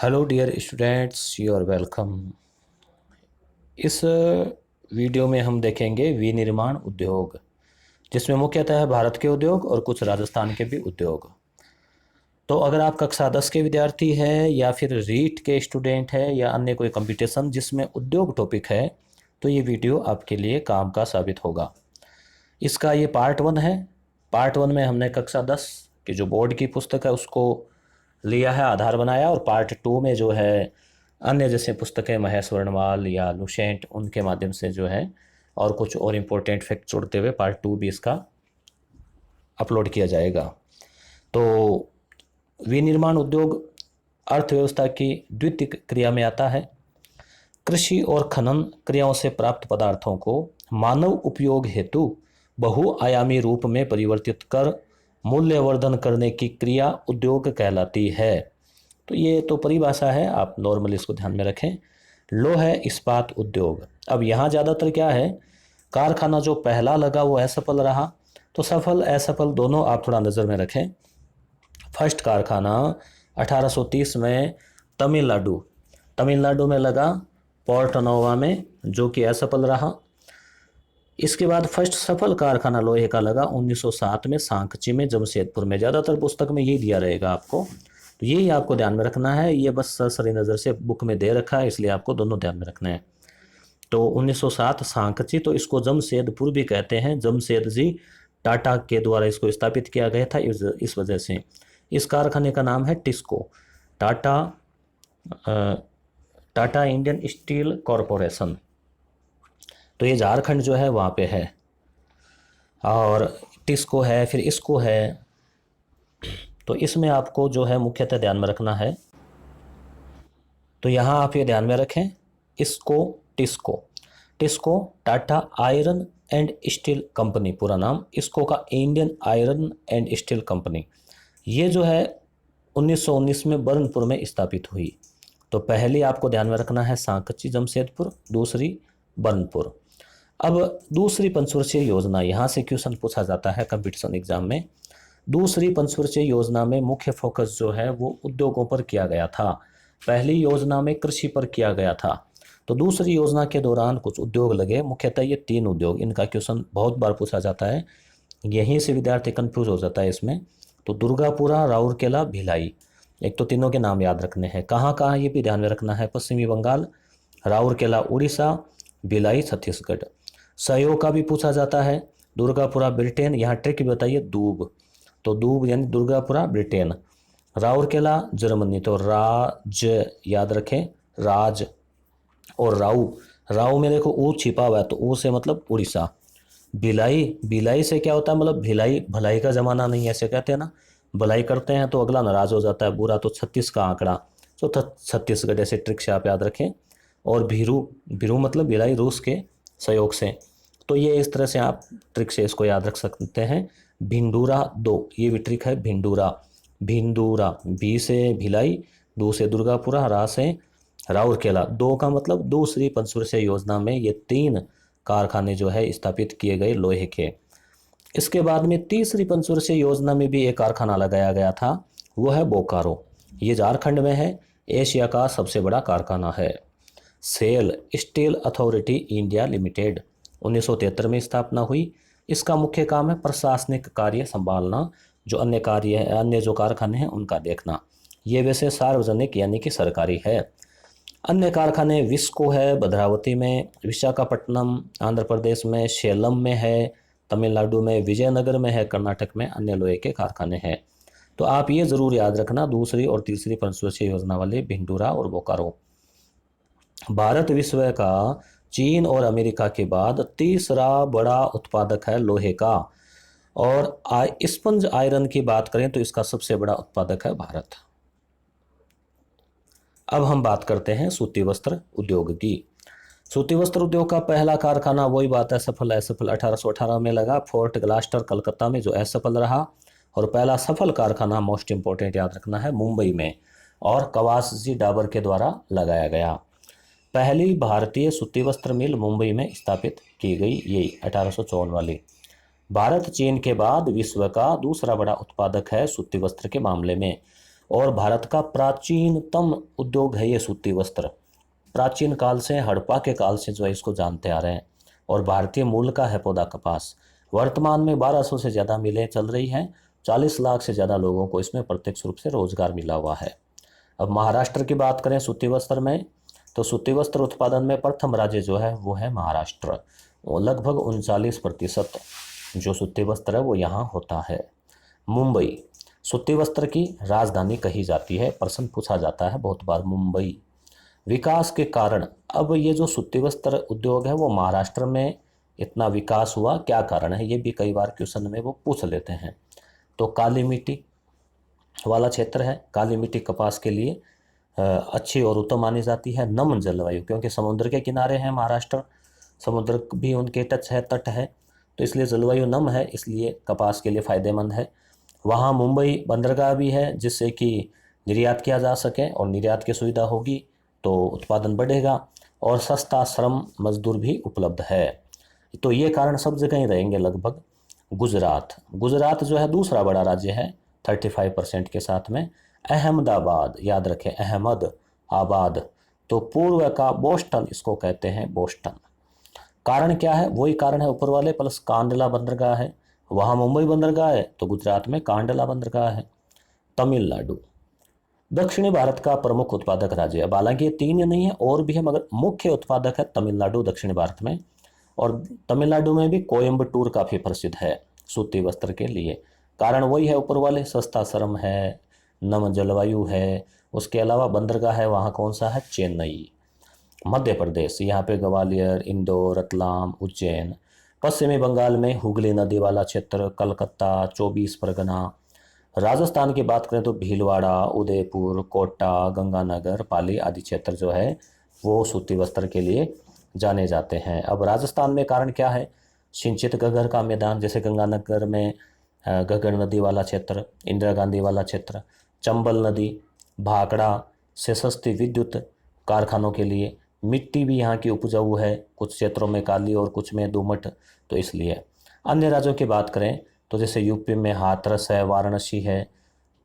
Hello dear students, you are welcome. इस video में हम देखेंगे विनिर्माण उद्योग, जिसमें मुख्यतः भारत के उद्योग और कुछ राजस्थान के भी उद्योग। तो अगर आप कक्षा 10 के विद्यार्थी हैं या फिर रीट के स्टूडेंट हैं या अन्य कोई कंपटीशन जिसमें उद्योग टॉपिक है, तो ये वीडियो आपके लिए काम का साबित होगा। इसका ये पार्ट 1 है। पार्ट 1 में हमने कक्षा 10 की जो बोर्ड की पुस्तक है उसको लिया है, आधार बनाया, और पार्ट 2 में जो है अन्य जैसे पुस्तकें महेश वर्णवाल या लुसेंट उनके माध्यम से जो है और कुछ और इम्पोर्टेंट फैक्ट जोड़ते हुए पार्ट 2 भी इसका अपलोड किया जाएगा। तो विनिर्माण उद्योग अर्थव्यवस्था की द्वितीय क्रिया में आता है। कृषि और खनन क्रियाओं से प्राप्त पदार्थों को मानव उपयोग हेतु बहुआयामी रूप में परिवर्तित कर मूल्यवर्धन करने की क्रिया उद्योग कहलाती है। तो ये तो परिभाषा है, आप नॉर्मली इसको ध्यान में रखें। लोह इस्पात उद्योग। अब यहाँ ज़्यादातर क्या है, कारखाना जो पहला लगा वो असफल रहा, तो सफल असफल दोनों आप थोड़ा नज़र में रखें। फर्स्ट कारखाना 1830 में तमिलनाडु में लगा, पोर्ट नोवा में, जो कि असफल रहा। इसके बाद फर्स्ट सफल कारखाना लोहे का लगा 1907 में सांकची में, जमशेदपुर में। ज़्यादातर पुस्तक में यही दिया रहेगा आपको, तो यही आपको ध्यान में रखना है। ये बस सरसरी नज़र से बुक में दे रखा है, इसलिए आपको दोनों ध्यान में रखना है। तो 1907 सांकची, तो इसको जमशेदपुर भी कहते हैं। जमशेद जी टाटा के द्वारा इसको स्थापित किया गया था, इस वजह से। इस कारखाने का नाम है TISCO, Tata Indian steel corporation. तो ये झारखंड जो है वहाँ पे है, और टिस्को है, फिर इसको है। तो इसमें आपको जो है मुख्यतः ध्यान में रखना है। तो यहाँ आप ये ध्यान में रखें, इसको TISCO Tata iron and steel company, पूरा नाम इसको का Indian iron and steel company. ये जो है 1919 में बर्नपुर में स्थापित हुई। तो पहली आपको ध्यान में रखना है सांकची जमशेदपुर, दूसरी बर्नपुर। अब दूसरी पंचवर्षीय योजना, यहाँ से क्वेश्चन पूछा जाता है कंपटीशन एग्जाम में। दूसरी पंचवर्षीय योजना में मुख्य फोकस जो है वो उद्योगों पर किया गया था। पहली योजना में कृषि पर किया गया था, तो दूसरी योजना के दौरान कुछ उद्योग लगे, मुख्यतः ये 3 उद्योग। इनका क्वेश्चन बहुत बार पूछा जाता है, यहीं से विद्यार्थी कंफ्यूज हो जाता है इसमें। तो दुर्गापुरा, राउरकेला, भिलाई, एक तो तीनों के नाम याद रखने हैं। कहाँ कहाँ ये भी ध्यान में रखना है, पश्चिमी बंगाल, राउरकेला उड़ीसा, भिलाई छत्तीसगढ़। सहयोग का भी पूछा जाता है, दुर्गापुरा ब्रिटेन। यहाँ ट्रिक बताइए, दूब, तो दूब यानी दुर्गापुरा ब्रिटेन। राउरकेला जर्मनी, तो राज याद रखें, राज। और राऊ में देखो ऊ छिपा हुआ है, तो ऊ से मतलब उड़ीसा। भिलाई से क्या होता है, मतलब भिलाई, भलाई का जमाना नहीं, ऐसे कहते हैं ना। भलाई करते हैं तो अगला नाराज हो जाता है, बुरा, तो 36 का आंकड़ा, तो छत्तीसगढ़। ऐसे ट्रिक से आप याद रखें। और भीरू मतलब भिलाई, रूस के सहयोग से। तो ये इस तरह से आप ट्रिक से इसको याद रख सकते हैं। भिंडूरा 2, ये भी ट्रिक है, भिंडूरा, भी से भिलाई, दो से दुर्गापुरा, रा से राउरकेला। 2 का मतलब दूसरी पंचवर्षीय योजना में ये 3 कारखाने जो है स्थापित किए गए लोहे के। इसके बाद में तीसरी पंचवर्षीय योजना में भी एक कारखाना लगाया गया था, वो है बोकारो। ये झारखंड में है, एशिया का सबसे बड़ा कारखाना है। SAIL Steel Authority India Limited 1973 में स्थापना हुई। इसका मुख्य काम है प्रशासनिक कार्य संभालना, जो अन्य कार्य है, अन्य जो कारखाने हैं उनका देखना। ये वैसे सार्वजनिक यानी कि सरकारी है। अन्य कारखाने विस्को है भद्रावती में, विशाखापट्टनम आंध्र प्रदेश में, सेलम में है तमिलनाडु में, विजयनगर में है कर्नाटक में। अन्य लोहे के कारखाने हैं। तो आप ये ज़रूर याद रखना, दूसरी और तीसरी पंचवर्षीय योजना वाले भिंडूरा और बोकारो। भारत विश्व का चीन और अमेरिका के बाद तीसरा बड़ा उत्पादक है लोहे का। और स्पंज आयरन की बात करें तो इसका सबसे बड़ा उत्पादक है भारत। अब हम बात करते हैं सूती वस्त्र उद्योग की। सूती वस्त्र उद्योग का पहला कारखाना, वही बात है, सफल असफल, 1818 में लगा, फोर्ट ग्लास्टर कलकत्ता में, जो असफल रहा। और पहला सफल कारखाना, मोस्ट इंपॉर्टेंट याद रखना है, मुंबई में, और कवासजी डाबर के द्वारा लगाया गया। पहली भारतीय सूती वस्त्र मिल मुंबई में स्थापित की गई, यही 1854 वाली। भारत चीन के बाद विश्व का दूसरा बड़ा उत्पादक है सूती वस्त्र के मामले में। और भारत का प्राचीनतम उद्योग है ये सूती वस्त्र। प्राचीन काल से, हड़प्पा के काल से जो है इसको जानते आ रहे हैं। और भारतीय मूल का है पौधा कपास। वर्तमान में 1200 से ज़्यादा मिलें चल रही हैं। 40 लाख से ज़्यादा लोगों को इसमें प्रत्यक्ष रूप से रोजगार मिला हुआ है। अब महाराष्ट्र की बात करें सूती वस्त्र में, तो सूती वस्त्र उत्पादन में प्रथम राज्य जो है वो है महाराष्ट्र। वो लगभग 39% जो सूती वस्त्र है वो यहाँ होता है। मुंबई सूती वस्त्र की राजधानी कही जाती है। प्रश्न पूछा जाता है बहुत बार मुंबई। विकास के कारण, अब ये जो सूती वस्त्र उद्योग है वो महाराष्ट्र में इतना विकास हुआ, क्या कारण है, ये भी कई बार क्वेश्चन में वो पूछ लेते हैं। तो काली मिट्टी वाला क्षेत्र है। काली मिट्टी कपास के लिए अच्छी और उत्तम मानी जाती है। नम जलवायु, क्योंकि समुद्र के किनारे हैं महाराष्ट्र, समुद्र भी उनके टच है, तट है, तो इसलिए जलवायु नम है, इसलिए कपास के लिए फ़ायदेमंद है। वहाँ मुंबई बंदरगाह भी है जिससे कि निर्यात किया जा सके, और निर्यात की सुविधा होगी तो उत्पादन बढ़ेगा, और सस्ता श्रम मजदूर भी उपलब्ध है। तो ये कारण सब जगह ही रहेंगे लगभग। गुजरात जो है दूसरा बड़ा राज्य है 35% के साथ में। अहमदाबाद, याद रखें अहमद आबाद, तो पूर्व का बोस्टन इसको कहते हैं, बोस्टन। कारण क्या है, वही कारण है ऊपर वाले, प्लस कांडला बंदरगाह है। वहाँ मुंबई बंदरगाह है तो गुजरात में कांडला बंदरगाह है। तमिलनाडु दक्षिणी भारत का प्रमुख उत्पादक राज्य है। हालांकि ये 3 नहीं है, और भी है, मगर मुख्य उत्पादक है तमिलनाडु दक्षिणी भारत में। और तमिलनाडु में भी कोयम्बटूर काफ़ी प्रसिद्ध है सूती वस्त्र के लिए। कारण वही है ऊपर वाले, सस्ता श्रम है, नम जलवायु है, उसके अलावा बंदरगाह है वहाँ कौन सा है, चेन्नई। मध्य प्रदेश, यहाँ पे ग्वालियर, इंदौर, रतलाम, उज्जैन। पश्चिमी बंगाल में हुगली नदी वाला क्षेत्र, कलकत्ता, 24 परगना। राजस्थान की बात करें तो भीलवाड़ा, उदयपुर, कोटा, गंगानगर, पाली आदि क्षेत्र जो है वो सूती वस्त्र के लिए जाने जाते हैं। अब राजस्थान में कारण क्या है, सिंचित गगर का मैदान, जैसे गंगानगर में गगर नदी वाला क्षेत्र, इंदिरा गांधी वाला क्षेत्र, चंबल नदी, भाखड़ा से सस्ती विद्युत कारखानों के लिए। मिट्टी भी यहाँ की उपजाऊ है, कुछ क्षेत्रों में काली और कुछ में दोमट, तो इसलिए। अन्य राज्यों की बात करें तो जैसे यूपी में हाथरस है, वाराणसी है,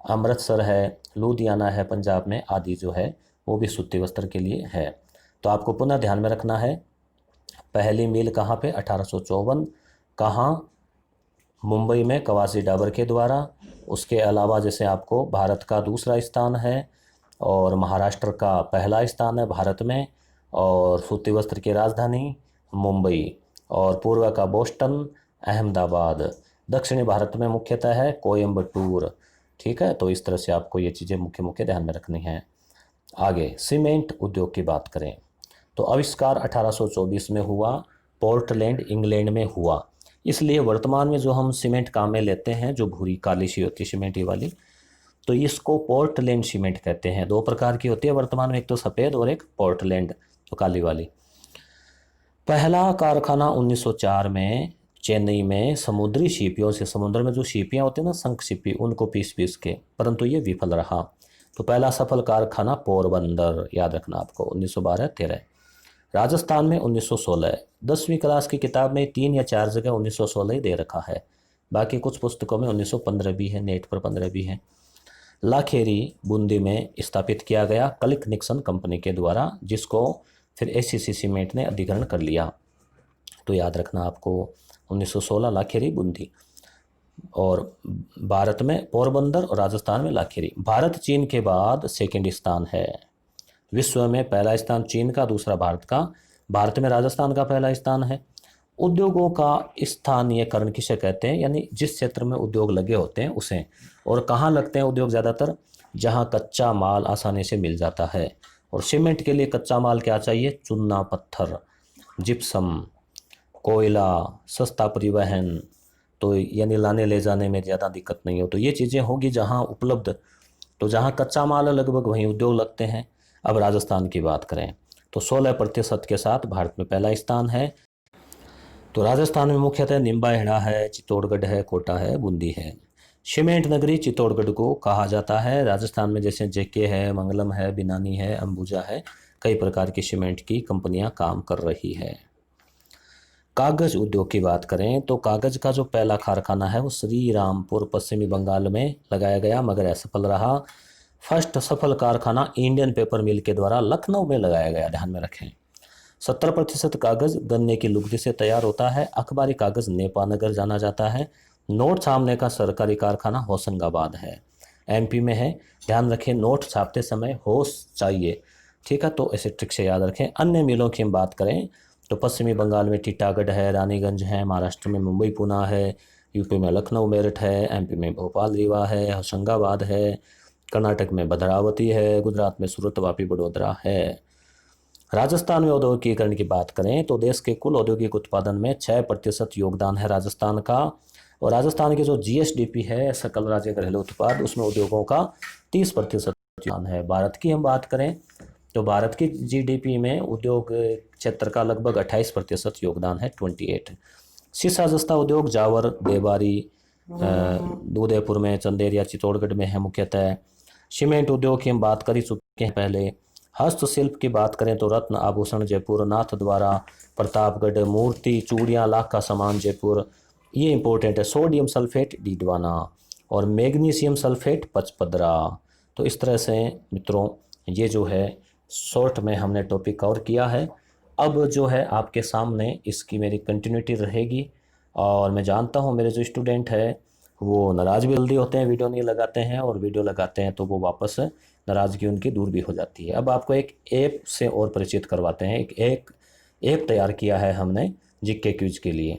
अमृतसर है, लुधियाना है पंजाब में, आदि जो है वो भी सूती वस्त्र के लिए है। तो आपको पुनः ध्यान में रखना है, पहली मील कहाँ पे, 1854, कहाँ, मुंबई में कवासी डाबर के द्वारा। उसके अलावा जैसे आपको भारत का दूसरा स्थान है और महाराष्ट्र का पहला स्थान है भारत में, और सूती वस्त्र की राजधानी मुंबई, और पूर्व का बोस्टन, अहमदाबाद। दक्षिणी भारत में मुख्यतः है कोयम्बटूर। ठीक है, तो इस तरह से आपको ये चीज़ें मुख्य ध्यान में रखनी है। आगे सीमेंट उद्योग की बात करें तो आविष्कार 1824 में हुआ, पोर्टलैंड इंग्लैंड में हुआ। इसलिए वर्तमान में जो हम सीमेंट काम में लेते हैं, जो भूरी काली सी होती है सीमेंट वाली, तो इसको पोर्टलैंड सीमेंट कहते हैं। 2 प्रकार की होती है वर्तमान में, एक तो सफ़ेद और एक पोर्टलैंड, तो काली वाली। पहला कारखाना 1904 में चेन्नई में समुद्री सीपियों से, समुद्र में जो सीपियाँ होती हैं ना, शंख सीपी, उनको पीस के, परंतु ये विफल रहा। तो पहला सफल कारखाना पोरबंदर, याद रखना आपको, 1912-13। राजस्थान में 1916। 10वीं क्लास की किताब में 3 या 4 जगह 1916 ही दे रखा है, बाकी कुछ पुस्तकों में 1915 भी है, नेट पर 15 भी है। लाखेरी बूंदी में स्थापित किया गया कलिक निक्सन कंपनी के द्वारा, जिसको फिर एसीसी सीमेंट ने अधिग्रहण कर लिया। तो याद रखना आपको 1916 लाखेरी बूंदी, और भारत में पोरबंदर और राजस्थान में लाखेरी। भारत चीन के बाद सेकंड स्थान है। विश्व में पहला स्थान चीन का, दूसरा भारत का। भारत में राजस्थान का पहला स्थान है। उद्योगों का स्थानीयकरण किसे कहते हैं, यानी जिस क्षेत्र में उद्योग लगे होते हैं उसे। और कहाँ लगते हैं उद्योग ज़्यादातर, जहाँ कच्चा माल आसानी से मिल जाता है। और सीमेंट के लिए कच्चा माल क्या चाहिए, चूना पत्थर, जिप्सम, कोयला, सस्ता परिवहन, तो यानी लाने ले जाने में ज़्यादा दिक्कत नहीं हो, तो ये चीज़ें होगी जहाँ उपलब्ध। तो जहाँ कच्चा माल है लगभग वहीं उद्योग लगते हैं। अब राजस्थान की बात करें तो 16% के साथ भारत में पहला स्थान है। तो राजस्थान में मुख्यतः निम्बाहेड़ा है, चित्तौड़गढ़ है, कोटा है, बूंदी है। सीमेंट नगरी चित्तौड़गढ़ को कहा जाता है। राजस्थान में जैसे जेके है, मंगलम है, बिनानी है, अंबुजा है, कई प्रकार की सीमेंट की कंपनियां काम कर रही है। कागज उद्योग की बात करें तो कागज का जो पहला कारखाना है वो श्री रामपुर पश्चिमी बंगाल में लगाया गया, मगर असफल रहा। फर्स्ट सफल कारखाना इंडियन पेपर मिल के द्वारा लखनऊ में लगाया गया, ध्यान में रखें। 70% कागज गन्ने की लुगदी से तैयार होता है। अखबारी कागज नेपानगर जाना जाता है। नोट छापने का सरकारी कारखाना होशंगाबाद है, एमपी में है। ध्यान रखें, नोट छापते समय होश चाहिए, ठीक है, तो ऐसे ट्रिक से याद रखें। अन्य मिलों की हम बात करें तो पश्चिमी बंगाल में टीटागढ़ है, रानीगंज है, महाराष्ट्र में मुंबई पूना है, यूपी में लखनऊ मेरठ है, एमपी में भोपाल रीवा है, होशंगाबाद है, कर्नाटक में भद्रावती है, गुजरात में सूरत वापी बड़ोदरा है। राजस्थान में औद्योगिकीकरण की बात करें तो देश के कुल औद्योगिक उत्पादन में 6% योगदान है राजस्थान का। और राजस्थान की जो जीएसडीपी है, सकल राज्य घरेलू उत्पाद, उसमें उद्योगों का 30% योगदान है। भारत की हम बात करें तो भारत की जीडीपी में उद्योग क्षेत्र का लगभग 28% योगदान है, 28। शीशा जस्ता उद्योग जावर, देवारी, उदयपुर में, चंदेरिया, चित्तौड़गढ़ में है मुख्यतः। सीमेंट उद्योग की हम बात कर ही चुके हैं पहले। हस्तशिल्प की बात करें तो रत्न आभूषण जयपुर, नाथद्वारा प्रतापगढ़, मूर्ति चूड़ियाँ लाख का सामान जयपुर, ये इंपॉर्टेंट है। सोडियम सल्फेट डीडवाना और मैग्नीशियम सल्फेट पचपदरा। तो इस तरह से मित्रों ये जो है शॉर्ट में हमने टॉपिक कवर किया है। अब जो है आपके सामने इसकी मेरी कंटिन्यूटी रहेगी। और मैं जानता हूँ मेरे जो स्टूडेंट है वो नाराज़ भी जल्दी होते हैं, वीडियो नहीं लगाते हैं, और वीडियो लगाते हैं तो वो वापस नाराज़गी उनकी दूर भी हो जाती है। अब आपको एक ऐप से और परिचित करवाते हैं। एक ऐप तैयार किया है हमने जीके क्विज के लिए।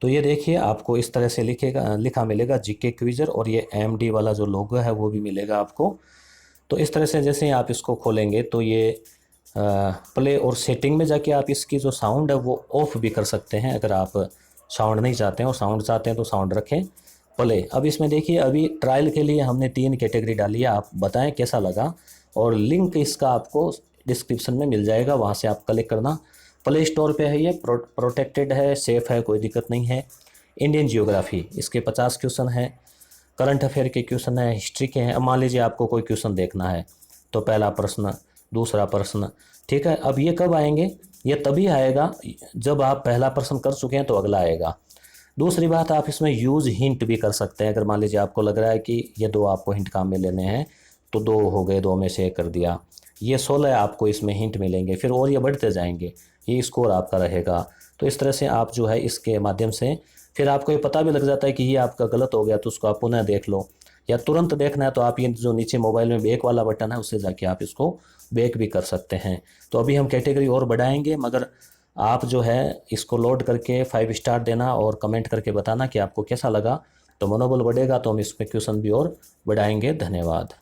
तो ये देखिए, आपको इस तरह से लिखा मिलेगा जीके क्विजर, और ये एमडी वाला जो लोगो है वो भी मिलेगा आपको। तो इस तरह से जैसे ही आप इसको खोलेंगे तो ये प्ले और सेटिंग में जाके आप इसकी जो साउंड है वो ऑफ भी कर सकते हैं। अगर आप साउंड नहीं चाहते हैं और साउंड चाहते हैं तो साउंड रखें प्ले। अब इसमें देखिए, अभी ट्रायल के लिए हमने 3 कैटेगरी डाली है, आप बताएं कैसा लगा। और लिंक इसका आपको डिस्क्रिप्शन में मिल जाएगा, वहाँ से आप क्लिक करना। प्ले स्टोर पे है, ये प्रोटेक्टेड है, सेफ़ है, कोई दिक्कत नहीं है। इंडियन जियोग्राफी, इसके 50 क्वेश्चन हैं। करंट अफेयर के क्वेश्चन हैं, हिस्ट्री के हैं। अब मान लीजिए आपको कोई क्वेश्चन देखना है तो पहला प्रश्न, दूसरा प्रश्न, ठीक है। अब ये कब आएंगे? ये तभी आएगा जब आप पहला प्रश्न कर चुके हैं तो अगला आएगा। दूसरी बात, आप इसमें यूज़ हिंट भी कर सकते हैं। अगर मान लीजिए आपको लग रहा है कि ये 2 आपको हिंट काम में लेने हैं तो 2 हो गए, 2 में से 1 कर दिया। ये 16 आपको इसमें हिंट मिलेंगे, फिर और ये बढ़ते जाएंगे, ये स्कोर आपका रहेगा। तो इस तरह से आप जो है इसके माध्यम से फिर आपको ये पता भी लग जाता है कि ये आपका गलत हो गया तो उसको आप पुनः देख लो, या तुरंत देखना है तो आप ये जो नीचे मोबाइल में बैक वाला बटन है उससे जाके आप इसको बैक भी कर सकते हैं। तो अभी हम कैटेगरी और बढ़ाएंगे, मगर आप जो है इसको लोड करके 5 स्टार देना और कमेंट करके बताना कि आपको कैसा लगा। तो मनोबल बढ़ेगा तो हम इसमें क्वेश्चन भी और बढ़ाएंगे। धन्यवाद।